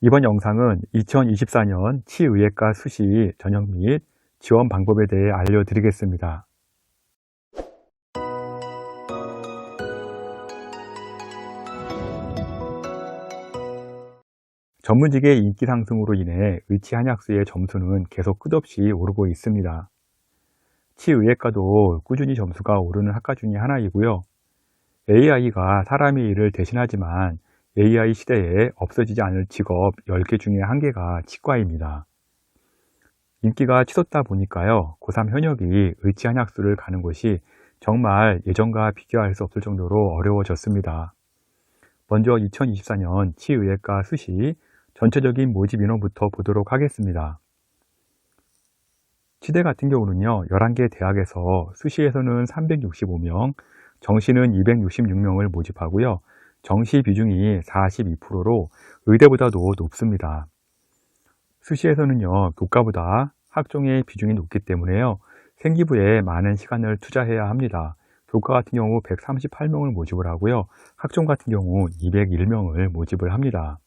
이번 영상은 2024년 치의학과 수시 전형 및 지원 방법에 대해 알려드리겠습니다. 전문직의 인기 상승으로 인해 의치 한약수의 점수는 계속 끝없이 오르고 있습니다. 치의학과도 꾸준히 점수가 오르는 학과 중에 하나이고요. AI가 사람의 일을 대신하지만 AI 시대에 없어지지 않을 직업 10개 중에 1개가 치과입니다. 인기가 치솟다 보니까요, 고3 현역이 의치 한약수를 가는 곳이 정말 예전과 비교할 수 없을 정도로 어려워졌습니다. 먼저 2024년 치의학과 수시 전체적인 모집 인원부터 보도록 하겠습니다. 치대 같은 경우는요, 11개 대학에서 수시에서는 365명, 정시는 266명을 모집하고요. 정시 비중이 42%로 의대보다도 높습니다. 수시에서는요, 교과보다 학종의 비중이 높기 때문에요, 생기부에 많은 시간을 투자해야 합니다. 교과 같은 경우 138명을 모집을 하고요, 학종 같은 경우 201명을 모집을 합니다.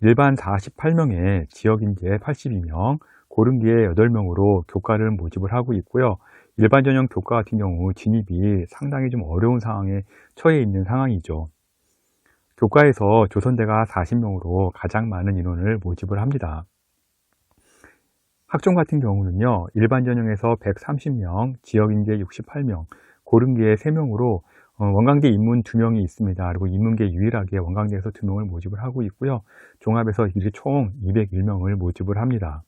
일반 48명에 지역인재 82명, 고른기에 8명으로 교과를 모집을 하고 있고요. 일반 전형 교과 같은 경우 진입이 상당히 좀 어려운 상황에 처해 있는 상황이죠. 교과에서 조선대가 40명으로 가장 많은 인원을 모집을 합니다. 학종 같은 경우는요, 일반 전형에서 130명, 지역인재 68명, 고른기에 3명으로 원광대 인문 2명이 있습니다. 그리고 인문계 유일하게 원광대에서 2명을 모집을 하고 있고요. 종합에서 이렇게 총 201명을 모집을 합니다.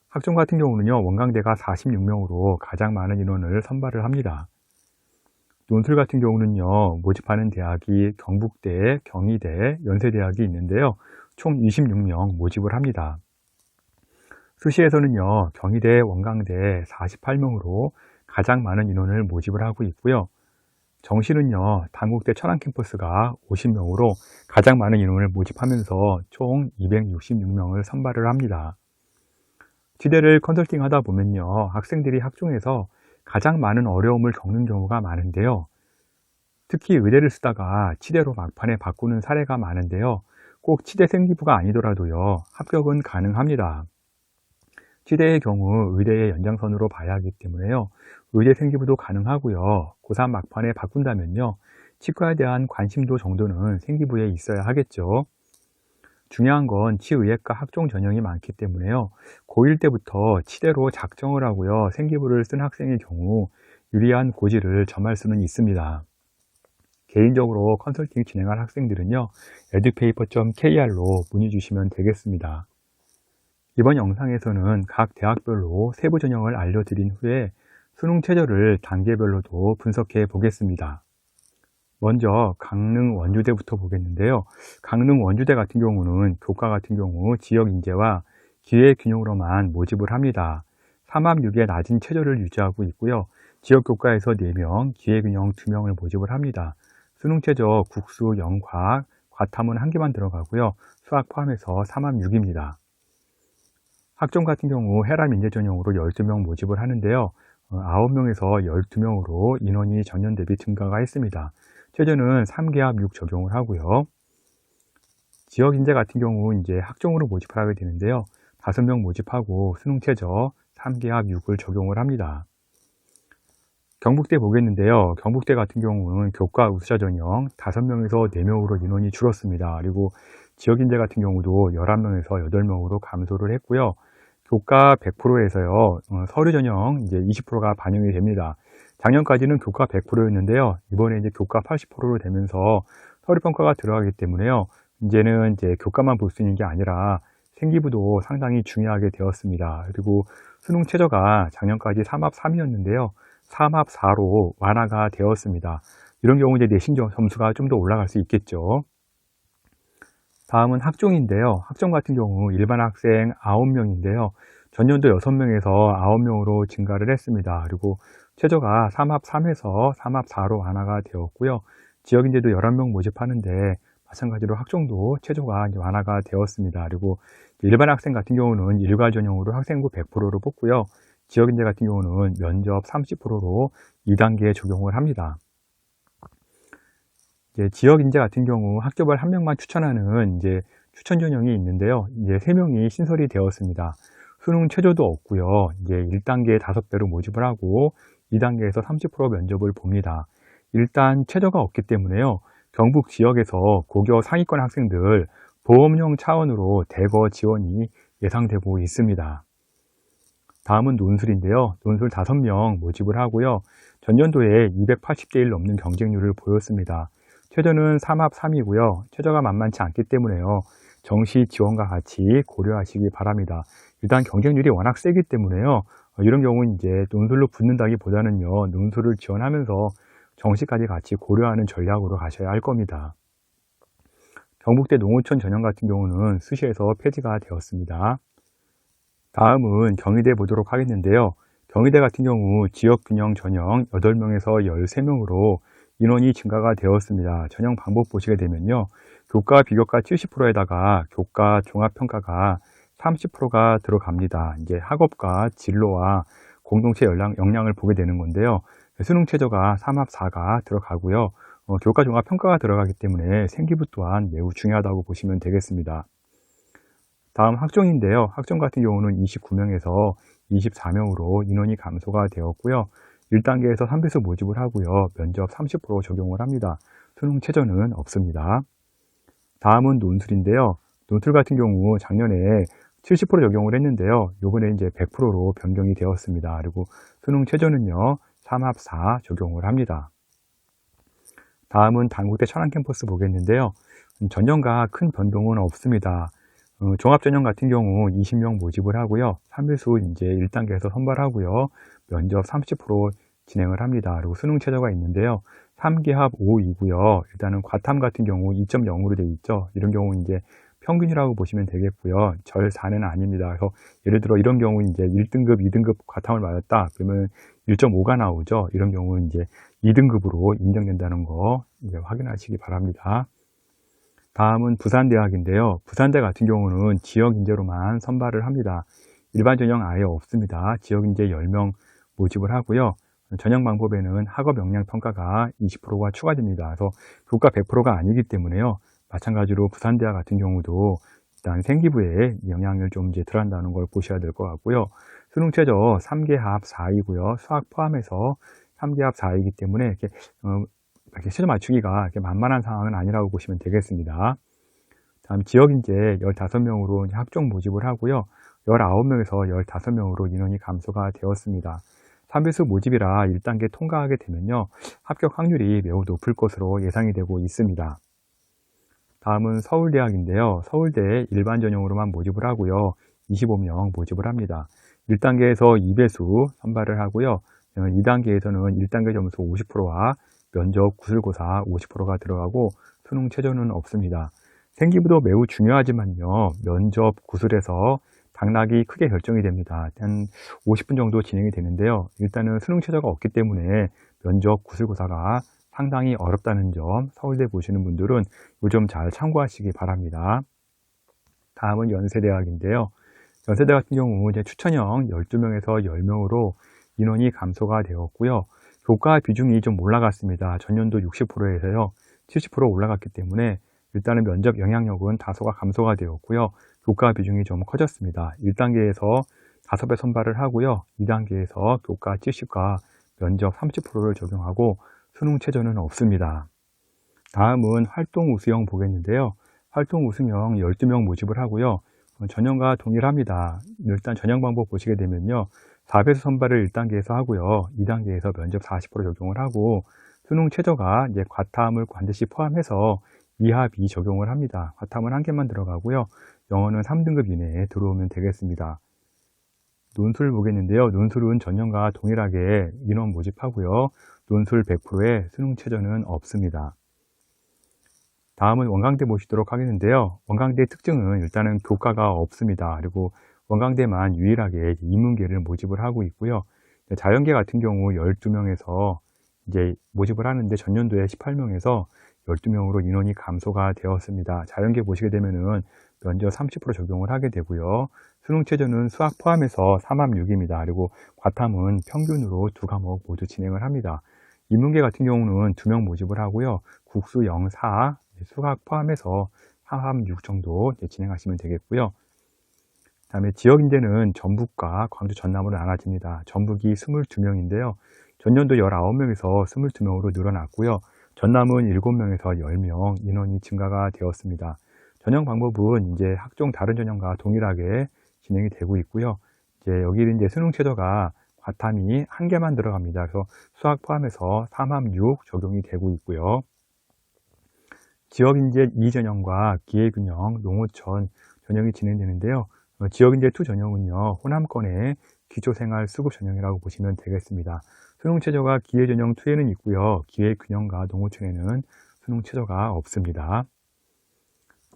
학종 같은 경우는요, 원광대가 46명으로 가장 많은 인원을 선발을 합니다. 논술 같은 경우는요, 모집하는 대학이 경북대, 경희대, 연세대학이 있는데요, 총 26명 모집을 합니다. 수시에서는요, 경희대, 원광대 48명으로 가장 많은 인원을 모집을 하고 있고요. 정시는요, 단국대 천안캠퍼스가 50명으로 가장 많은 인원을 모집하면서 총 266명을 선발을 합니다. 치대를 컨설팅 하다 보면요, 학생들이 학종에서 가장 많은 어려움을 겪는 경우가 많은데요. 특히 의대를 쓰다가 치대로 막판에 바꾸는 사례가 많은데요. 꼭 치대 생기부가 아니더라도요, 합격은 가능합니다. 치대의 경우 의대의 연장선으로 봐야 하기 때문에요, 의대 생기부도 가능하고요. 고3 막판에 바꾼다면요, 치과에 대한 관심도 정도는 생기부에 있어야 하겠죠. 중요한 건 치의학과 학종 전형이 많기 때문에요, 고1 때부터 치대로 작정을 하고요, 생기부를 쓴 학생의 경우 유리한 고지를 점할 수는 있습니다. 개인적으로 컨설팅 진행할 학생들은요, edupaper.kr로 문의 주시면 되겠습니다. 이번 영상에서는 각 대학별로 세부 전형을 알려드린 후에 수능 최저를 단계별로도 분석해 보겠습니다. 먼저 강릉 원주대부터 보겠는데요. 강릉 원주대 같은 경우는 교과 같은 경우 지역인재와 기회균형으로만 모집을 합니다. 3합 6의 낮은 최저를 유지하고 있고요. 지역교과에서 4명, 기회균형 2명을 모집을 합니다. 수능 최저 국수, 영과학, 과탐은 1개만 들어가고요. 수학 포함해서 3합 6입니다. 학종 같은 경우 해람 인재 전형으로 12명 모집을 하는데요. 9명에서 12명으로 인원이 전년 대비 증가가 했습니다. 최저는 3개합 6 적용을 하고요. 지역 인재 같은 경우 이제 학종으로 모집을 하게 되는데요. 5명 모집하고 수능 최저 3개합 6을 적용을 합니다. 경북대 보겠는데요. 경북대 같은 경우는 교과 우수자 전형 5명에서 4명으로 인원이 줄었습니다. 그리고 지역 인재 같은 경우도 11명에서 8명으로 감소를 했고요. 교과 100%에서요, 서류 전형 이제 20%가 반영이 됩니다. 작년까지는 교과 100%였는데요. 이번에 이제 교과 80%로 되면서 서류 평가가 들어가기 때문에요. 이제는 이제 교과만 볼 수 있는 게 아니라 생기부도 상당히 중요하게 되었습니다. 그리고 수능 최저가 작년까지 3합 3이었는데요. 3합 4로 완화가 되었습니다. 이런 경우 이제 내신 점수가 좀 더 올라갈 수 있겠죠. 다음은 학종인데요. 학종 같은 경우 일반 학생 9명인데요. 전년도 6명에서 9명으로 증가를 했습니다. 그리고 최저가 3합 3에서 3합 4로 완화가 되었고요. 지역인재도 11명 모집하는데 마찬가지로 학종도 최저가 완화가 되었습니다. 그리고 일반 학생 같은 경우는 일괄 전형으로 학생부 100%로 뽑고요. 지역인재 같은 경우는 면접 30%로 2단계에 적용을 합니다. 지역 인재 같은 경우 학교별 한 명만 추천하는 추천 전형이 있는데요. 3명이 신설이 되었습니다. 수능 최저도 없고요. 1단계 5배로 모집을 하고 2단계에서 30% 면접을 봅니다. 일단 최저가 없기 때문에요. 경북 지역에서 고교 상위권 학생들 보험용 차원으로 대거 지원이 예상되고 있습니다. 다음은 논술인데요. 논술 5명 모집을 하고요. 전년도에 280대 1 넘는 경쟁률을 보였습니다. 최저는 3합 3이고요. 최저가 만만치 않기 때문에요. 정시 지원과 같이 고려하시기 바랍니다. 일단 경쟁률이 워낙 세기 때문에요. 이런 경우는 논술로 붙는다기보다는요. 논술을 지원하면서 정시까지 같이 고려하는 전략으로 가셔야 할 겁니다. 경북대 농어촌 전형 같은 경우는 수시에서 폐지가 되었습니다. 다음은 경희대 보도록 하겠는데요. 경희대 같은 경우 지역균형 전형 8명에서 13명으로 인원이 증가가 되었습니다. 전형 방법 보시게 되면요. 교과 비교과 70%에다가 교과 종합평가가 30%가 들어갑니다. 학업과 진로와 공동체 역량을 보게 되는 건데요. 수능 최저가 3합 4가 들어가고요. 교과 종합평가가 들어가기 때문에 생기부 또한 매우 중요하다고 보시면 되겠습니다. 다음 학종인데요. 학종 같은 경우는 29명에서 24명으로 인원이 감소가 되었고요. 1단계에서 3배수 모집을 하고요. 면접 30% 적용을 합니다. 수능 최저는 없습니다. 다음은 논술인데요. 논술 같은 경우 작년에 70% 적용을 했는데요. 요번에 100%로 변경이 되었습니다. 그리고 수능 최저는요. 3합 4 적용을 합니다. 다음은 단국대 천안캠퍼스 보겠는데요. 전형과 큰 변동은 없습니다. 종합전형 같은 경우 20명 모집을 하고요. 3배수 1단계에서 선발하고요. 면접 30% 진행을 합니다. 그리고 수능 최저가 있는데요. 3기합 5이고요. 일단은 과탐 같은 경우 2.0으로 되어 있죠. 이런 경우 평균이라고 보시면 되겠고요. 절 4는 아닙니다. 그래서 예를 들어 이런 경우 1등급, 2등급 과탐을 맞았다. 그러면 1.5가 나오죠. 이런 경우는 2등급으로 인정된다는 거 확인하시기 바랍니다. 다음은 부산대학인데요. 부산대 같은 경우는 지역인재로만 선발을 합니다. 일반 전형 아예 없습니다. 지역인재 10명 모집을 하고요. 전형 방법에는 학업 역량 평가가 20%가 추가됩니다. 그래서 교과 100%가 아니기 때문에요. 마찬가지로 부산대학 같은 경우도 일단 생기부에 영향을 좀 덜한다는 걸 보셔야 될 것 같고요. 수능 최저 3개합 4이고요. 수학 포함해서 3개합 4이기 때문에 이렇게 최저 맞추기가 만만한 상황은 아니라고 보시면 되겠습니다. 다음 지역인재 15명으로 학종 모집을 하고요. 19명에서 15명으로 인원이 감소가 되었습니다. 3배수 모집이라 1단계 통과하게 되면요. 합격 확률이 매우 높을 것으로 예상이 되고 있습니다. 다음은 서울대학인데요. 서울대 일반 전형으로만 모집을 하고요. 25명 모집을 합니다. 1단계에서 2배수 선발을 하고요. 2단계에서는 1단계 점수 50%와 면접 구술고사 50%가 들어가고 수능 최저는 없습니다. 생기부도 매우 중요하지만요. 면접 구술에서 당락이 크게 결정이 됩니다. 한 50분 정도 진행이 되는데요. 일단은 수능 최저가 없기 때문에 면접 구술고사가 상당히 어렵다는 점 서울대 보시는 분들은 이 점 잘 참고하시기 바랍니다. 다음은 연세대학인데요. 연세대 같은 경우 추천형 12명에서 10명으로 인원이 감소가 되었고요. 교과 비중이 좀 올라갔습니다. 전년도 60%에서요. 70% 올라갔기 때문에 일단은 면접 영향력은 다소가 감소가 되었고요. 교과 비중이 좀 커졌습니다. 1단계에서 5배 선발을 하고요. 2단계에서 교과 70과 면접 30%를 적용하고 수능 최저는 없습니다. 다음은 활동 우수형 보겠는데요. 활동 우수형 12명 모집을 하고요. 전형과 동일합니다. 일단 전형 방법 보시게 되면요. 4배수 선발을 1단계에서 하고요. 2단계에서 면접 40% 적용을 하고 수능 최저가 과탐을 반드시 포함해서 2합 2 적용을 합니다. 과탐은 1개만 들어가고요. 영어는 3등급 이내에 들어오면 되겠습니다. 논술 보겠는데요. 논술은 전형과 동일하게 인원 모집하고요. 논술 100%에 수능 최저는 없습니다. 다음은 원광대 보시도록 하겠는데요. 원광대의 특징은 일단은 교과가 없습니다. 그리고 원광대만 유일하게 인문계를 모집을 하고 있고요. 자연계 같은 경우 12명에서 모집을 하는데 전년도에 18명에서 12명으로 인원이 감소가 되었습니다. 자연계 보시게 되면은 면접 30% 적용을 하게 되고요. 수능 최저는 수학 포함해서 3합 6입니다. 그리고 과탐은 평균으로 2과목 모두 진행을 합니다. 인문계 같은 경우는 2명 모집을 하고요. 국수 04, 수학 포함해서 3합 6 정도 진행하시면 되겠고요. 그 다음에 지역인재는 전북과 광주 전남으로 나눠집니다. 전북이 22명인데요. 전년도 19명에서 22명으로 늘어났고요. 전남은 7명에서 10명 인원이 증가가 되었습니다. 전형 방법은 이제 학종 다른 전형과 동일하게 진행이 되고 있고요. 이제 여기 이제 수능 최저가 과탐이 1개만 들어갑니다. 그래서 수학 포함해서 3합 6 적용이 되고 있고요. 지역인재 2전형과 기회균형, 농어촌 전형이 진행되는데요. 지역인재 2 전형은요, 호남권의 기초생활 수급 전형이라고 보시면 되겠습니다. 수능 최저가 기회 전형 2에는 있고요. 기회 균형과 농어촌에는 수능 최저가 없습니다.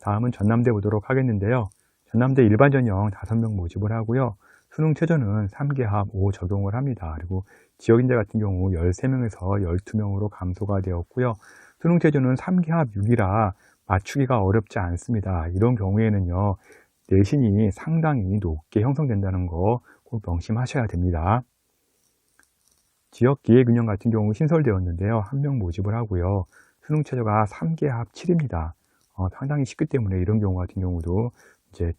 다음은 전남대 보도록 하겠는데요. 전남대 일반 전형 5명 모집을 하고요. 수능 최저는 3개합 5 적용을 합니다. 그리고 지역인재 같은 경우 13명에서 12명으로 감소가 되었고요. 수능 최저는 3개합 6이라 맞추기가 어렵지 않습니다. 이런 경우에는요, 내신이 상당히 높게 형성된다는 거 꼭 명심하셔야 됩니다. 지역 기회균형 같은 경우 신설되었는데요. 1명 모집을 하고요. 수능 최저가 3개합 7입니다. 상당히 쉽기 때문에 이런 경우 같은 경우도 이제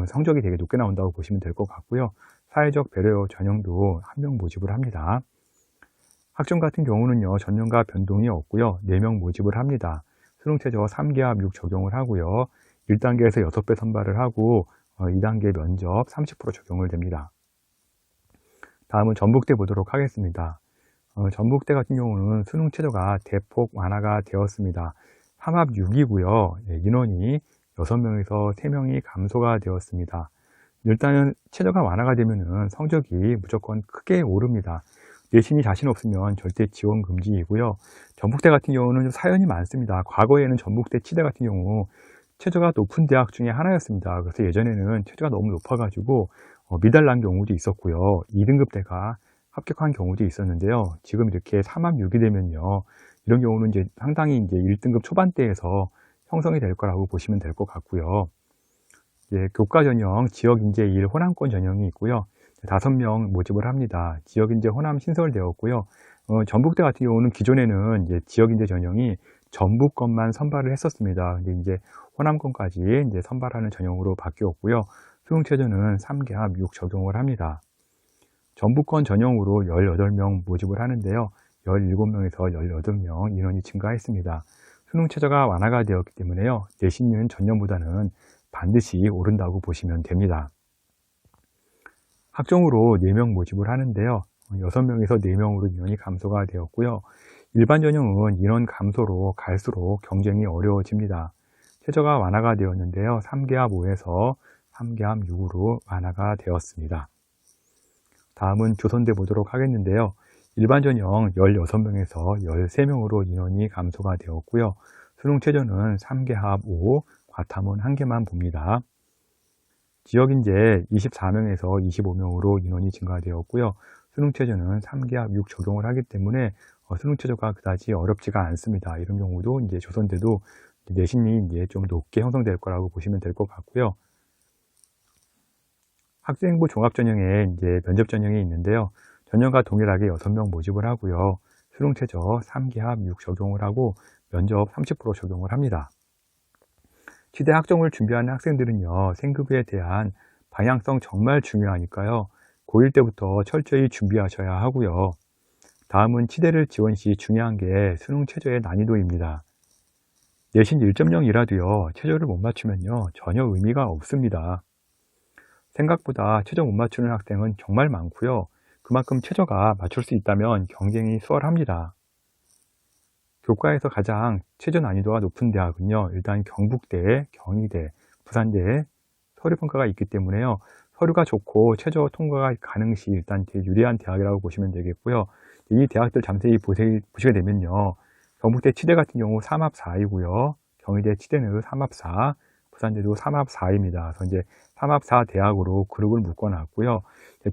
성적이 되게 높게 나온다고 보시면 될 것 같고요. 사회적 배려 전형도 1명 모집을 합니다. 학점 같은 경우는요, 전년과 변동이 없고요. 4명 모집을 합니다. 수능 최저 3개합 6 적용을 하고요. 1단계에서 6배 선발을 하고 2단계 면접 30% 적용을 됩니다. 다음은 전북대 보도록 하겠습니다. 전북대 같은 경우는 수능 최저가 대폭 완화가 되었습니다. 3합 6이고요. 인원이 6명에서 3명이 감소가 되었습니다. 일단은 최저가 완화가 되면은 성적이 무조건 크게 오릅니다. 내신이 자신 없으면 절대 지원 금지이고요. 전북대 같은 경우는 사연이 많습니다. 과거에는 전북대 치대 같은 경우 최저가 높은 대학 중에 하나였습니다. 그래서 예전에는 최저가 너무 높아가지고 미달난 경우도 있었고요. 2등급대가 합격한 경우도 있었는데요. 지금 이렇게 3합 6이 되면요, 이런 경우는 이제 상당히 이제 1등급 초반대에서 형성이 될 거라고 보시면 될 것 같고요. 이제 교과 전형, 지역인재 1 호남권 전형이 있고요. 5명 모집을 합니다. 지역인재 호남 신설되었고요. 전북대 같은 경우는 기존에는 이제 지역인재 전형이 전북권만 선발을 했었습니다. 근데 이제 호남권까지 이제 선발하는 전형으로 바뀌었고요. 수능 최저는 3개합 6 적용을 합니다. 전북권 전형으로 18명 모집을 하는데요. 17명에서 18명 인원이 증가했습니다. 수능 최저가 완화가 되었기 때문에요. 내신은 전년보다는 반드시 오른다고 보시면 됩니다. 학종으로 4명 모집을 하는데요. 6명에서 4명으로 인원이 감소가 되었고요. 일반 전형은 인원 감소로 갈수록 경쟁이 어려워집니다. 최저가 완화가 되었는데요. 3개합 5에서 3개합 6으로 완화가 되었습니다. 다음은 조선대 보도록 하겠는데요. 일반 전형 16명에서 13명으로 인원이 감소가 되었고요. 수능 최저는 3개합 5, 과탐은 1개만 봅니다. 지역인재 24명에서 25명으로 인원이 증가되었고요. 수능 최저는 3개합 6 적용을 하기 때문에 수능 최저가 그다지 어렵지가 않습니다. 이런 경우도 이제 조선대도 내신이 이제 좀 높게 형성될 거라고 보시면 될 것 같고요. 학생부 종합 전형에 이제 면접 전형이 있는데요. 전형과 동일하게 6명 모집을 하고요. 수능 최저 3개합 6 적용을 하고 면접 30% 적용을 합니다. 치대 학종을 준비하는 학생들은요, 생급에 대한 방향성 정말 중요하니까요. 고1 때부터 철저히 준비하셔야 하고요. 다음은 치대를 지원 시 중요한 게 수능 최저의 난이도입니다. 내신 1.0이라도요, 최저를 못 맞추면요, 전혀 의미가 없습니다. 생각보다 최저 못 맞추는 학생은 정말 많고요. 그만큼 최저가 맞출 수 있다면 경쟁이 수월합니다. 교과에서 가장 최저 난이도가 높은 대학은요, 일단 경북대, 경희대, 부산대 서류평가가 있기 때문에요. 서류가 좋고 최저 통과가 가능 시 일단 유리한 대학이라고 보시면 되겠고요. 이 대학들 자세히 보시게 되면요, 경북대 치대 같은 경우 3합 4이고요. 경희대 치대는 3합 4, 부산대도 3합 4입니다. 그래서 이제 3합 4 대학으로 그룹을 묶어놨고요.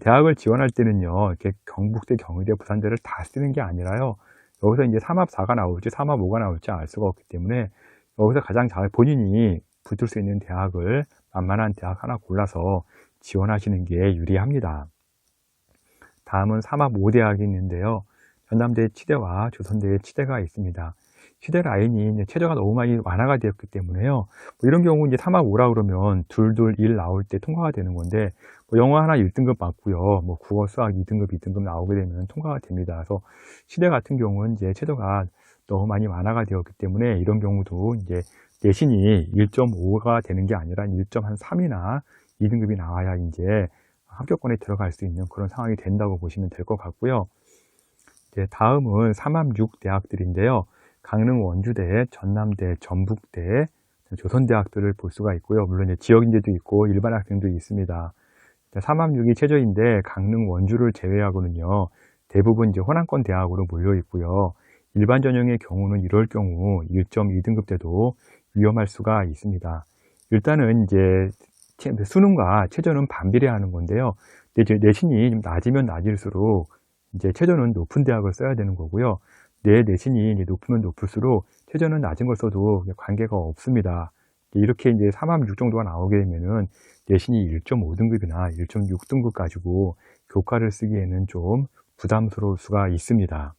대학을 지원할 때는요, 이렇게 경북대, 경희대, 부산대를 다 쓰는 게 아니라요, 여기서 이제 3합 4가 나올지 3합 5가 나올지 알 수가 없기 때문에 여기서 가장 잘 본인이 붙을 수 있는 대학을 만만한 대학 하나 골라서 지원하시는 게 유리합니다. 다음은 3합 5대학이 있는데요. 전남대 치대와 조선대의 치대가 있습니다. 치대 라인이 이제 최저가 너무 많이 완화가 되었기 때문에요. 뭐 이런 경우 이제 3합 5라 그러면 둘둘 1 나올 때 통과가 되는 건데, 뭐 영어 하나 1등급 맞고요. 뭐 국어 수학 2등급 2등급 나오게 되면 통과가 됩니다. 그래서 치대 같은 경우는 이제 최저가 너무 많이 완화가 되었기 때문에 이런 경우도 이제 내신이 1.5가 되는 게 아니라 1.3이나 2등급이 나와야 이제 합격권에 들어갈 수 있는 그런 상황이 된다고 보시면 될 것 같고요. 이제 다음은 3합 6 대학들인데요. 강릉 원주대, 전남대, 전북대, 조선대학들을 볼 수가 있고요. 물론 이제 지역인재도 있고 일반 학생도 있습니다. 3합 6이 최저인데 강릉 원주를 제외하고는요, 대부분 이제 호남권 대학으로 몰려 있고요. 일반 전형의 경우는 이럴 경우 1.2등급 때도 위험할 수가 있습니다. 일단은 이제 수능과 최저는 반비례하는 건데요. 이제 내신이 좀 낮으면 낮을수록 이제 최저는 높은 대학을 써야 되는 거고요. 내 내신이 이제 높으면 높을수록 최저는 낮은 걸 써도 관계가 없습니다. 이렇게 이제 3합 6 정도가 나오게 되면은 내신이 1.5등급이나 1.6등급 가지고 교과를 쓰기에는 좀 부담스러울 수가 있습니다.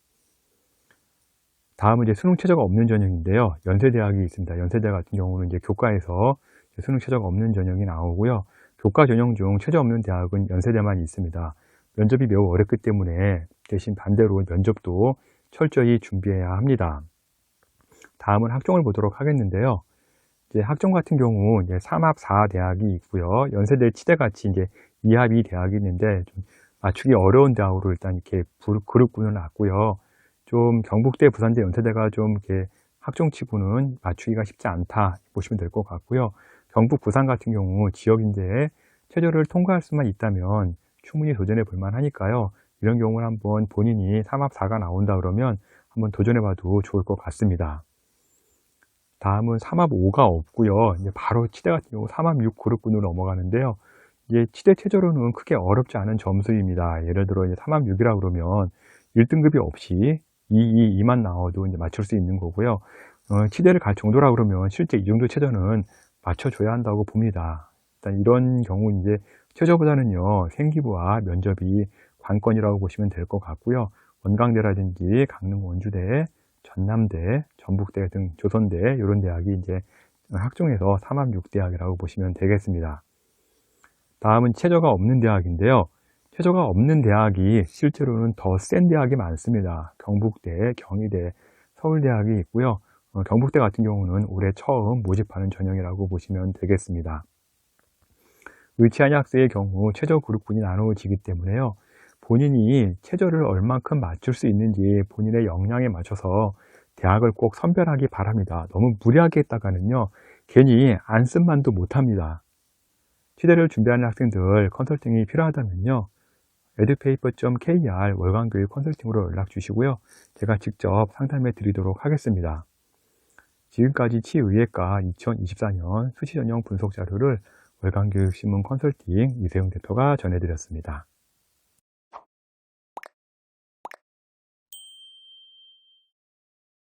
다음은 이제 수능 최저가 없는 전형인데요. 연세대학이 있습니다. 연세대 같은 경우는 이제 교과에서 수능 최저가 없는 전형이 나오고요. 교과 전형 중 최저 없는 대학은 연세대만 있습니다. 면접이 매우 어렵기 때문에 대신 반대로 면접도 철저히 준비해야 합니다. 다음은 학종을 보도록 하겠는데요. 이제 학종 같은 경우 이제 3합 4 대학이 있고요. 연세대, 치대같이 이제 2합 2 대학이 있는데 좀 맞추기 어려운 대학으로 일단 이렇게 그룹군을 놨고요. 좀 경북대, 부산대, 연세대가 좀 이렇게 학종치고는 맞추기가 쉽지 않다 보시면 될 것 같고요. 경북, 부산 같은 경우 지역인재에 최저를 통과할 수만 있다면 충분히 도전해 볼 만하니까요. 이런 경우는 한번 본인이 3합 4가 나온다 그러면 한번 도전해 봐도 좋을 것 같습니다. 다음은 3합 5가 없고요. 이제 바로 치대 같은 경우 3합 6 그룹군으로 넘어가는데요. 이제 치대 최저로는 크게 어렵지 않은 점수입니다. 예를 들어 이제 3합 6이라 그러면 1등급이 없이 2만 나와도 이제 맞출 수 있는 거고요. 치대를 갈 정도라 그러면 실제 이 정도 최저는 맞춰줘야 한다고 봅니다. 일단 이런 경우 이제 최저보다는요, 생기부와 면접이 관건이라고 보시면 될 것 같고요. 원광대라든지 강릉 원주대, 전남대, 전북대 등 조선대 이런 대학이 이제 학종에서 3합 6 대학이라고 보시면 되겠습니다. 다음은 최저가 없는 대학인데요. 최저가 없는 대학이 실제로는 더 센 대학이 많습니다. 경북대, 경희대, 서울대학이 있고요. 경북대 같은 경우는 올해 처음 모집하는 전형이라고 보시면 되겠습니다. 의치한 학생의 경우 최저 그룹군이 나누어지기 때문에요. 본인이 최저를 얼만큼 맞출 수 있는지 본인의 역량에 맞춰서 대학을 꼭 선별하기 바랍니다. 너무 무리하게 했다가는요, 괜히 안쓴만도 못합니다. 치대를 준비하는 학생들 컨설팅이 필요하다면요, edupaper.kr 월간교육 컨설팅으로 연락 주시고요. 제가 직접 상담해 드리도록 하겠습니다. 지금까지 치의학과 2024년 수시전형 분석 자료를 월간교육신문 컨설팅 이세용 대표가 전해드렸습니다.